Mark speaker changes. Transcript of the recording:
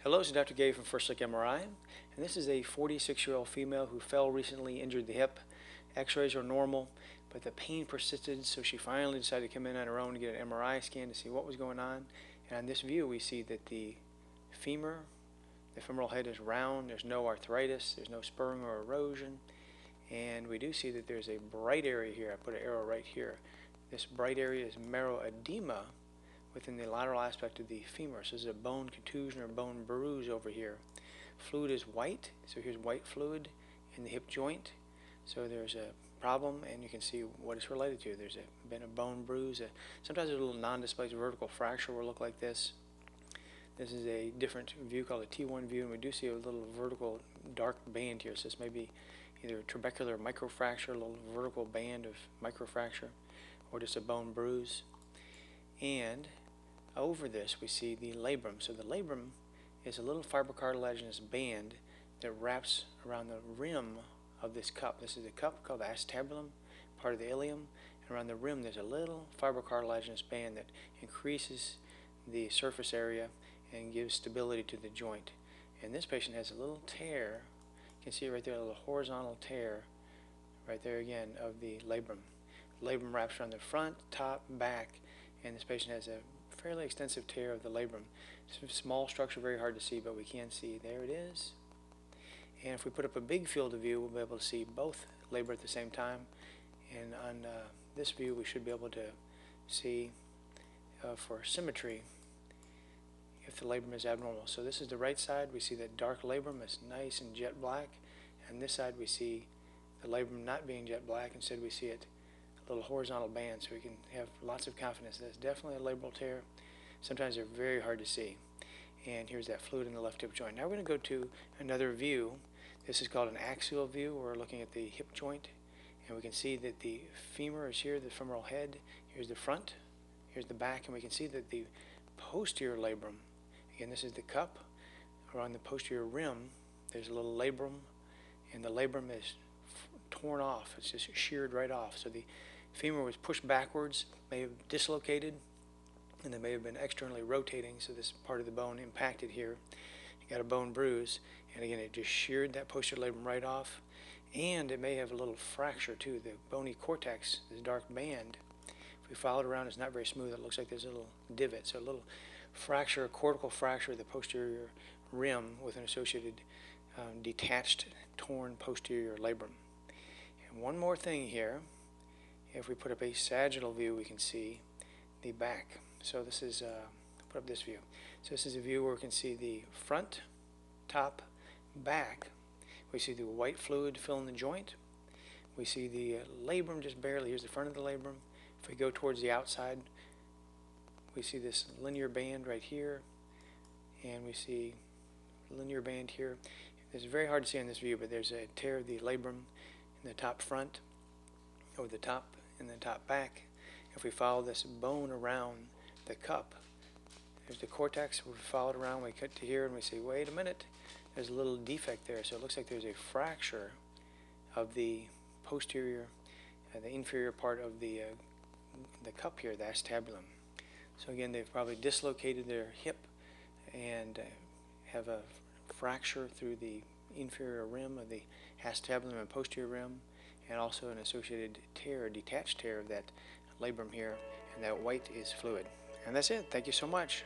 Speaker 1: Hello, this is Dr. Gay from First Look MRI, and this is a 46-year-old female who fell recently, injured the hip. X-rays are normal, but the pain persisted, so she finally decided to come in on her own to get an MRI scan to see what was going on. And on this view, we see that the femur, the femoral head is round, there's no arthritis, there's no spurring or erosion, and we do see that there's a bright area here. I put an arrow right here. This bright area is marrow edema within the lateral aspect of the femur. So there's a bone contusion or bone bruise over here. Fluid is white, so here's white fluid in the hip joint. So there's a problem, and you can see what it's related to. There's been a bone bruise. Sometimes a little non-displaced vertical fracture will look like this. This is a different view called a T1 view, and we do see a little vertical dark band here. So this may be either a trabecular microfracture, a little vertical band of microfracture, or just a bone bruise. And over this we see the labrum. So the labrum is a little fibrocartilaginous band that wraps around the rim of this cup. This is a cup called the acetabulum, part of the ilium, and around the rim there's a little fibrocartilaginous band that increases the surface area and gives stability to the joint. And this patient has a little tear. You can see right there, a little horizontal tear right there again of the labrum. The labrum wraps around the front, top, back, and this patient has a fairly extensive tear of the labrum. It's a small structure, very hard to see, but we can see there it is. And if we put up a big field of view, we'll be able to see both labra at the same time. And on this view, we should be able to see for symmetry if the labrum is abnormal. So this is the right side. We see that dark labrum is nice and jet black, and this side we see the labrum not being jet black. Instead, we see it a little horizontal band, so we can have lots of confidence that it's definitely a labral tear. Sometimes they're very hard to see. And here's that fluid in the left hip joint. Now we're going to go to another view. This is called an axial view. We're looking at the hip joint, and we can see that the femur is here, the femoral head. Here's the front, here's the back, and we can see that the posterior labrum, again this is the cup, around the posterior rim there's a little labrum, and the labrum is torn off. It's just sheared right off. So the femur was pushed backwards, may have dislocated, and they may have been externally rotating, so this part of the bone impacted here. You got a bone bruise, and again it just sheared that posterior labrum right off, and it may have a little fracture too. The bony cortex, this dark band, if we follow it around, it's not very smooth. It looks like there's a little divot, so a little fracture, a cortical fracture of the posterior rim with an associated detached, torn posterior labrum. And one more thing here, if we put up a sagittal view, we can see the back. So this is, put up this view. So this is a view where we can see the front, top, back. We see the white fluid filling the joint. We see the labrum just barely. Here's the front of the labrum. If we go towards the outside, we see this linear band right here, and we see linear band here. It's very hard to see on this view, but there's a tear of the labrum in the top front, over the top and the top back. If we follow this bone around the cup, there's the cortex. We follow it around, we cut to here, and we say, wait a minute, there's a little defect there. So it looks like there's a fracture of the posterior, the inferior part of the cup here, the acetabulum. So again, they've probably dislocated their hip and have a fracture through the inferior rim of the acetabulum and posterior rim, and also an associated tear, detached tear of that labrum here, and that white is fluid. And that's it. Thank you so much.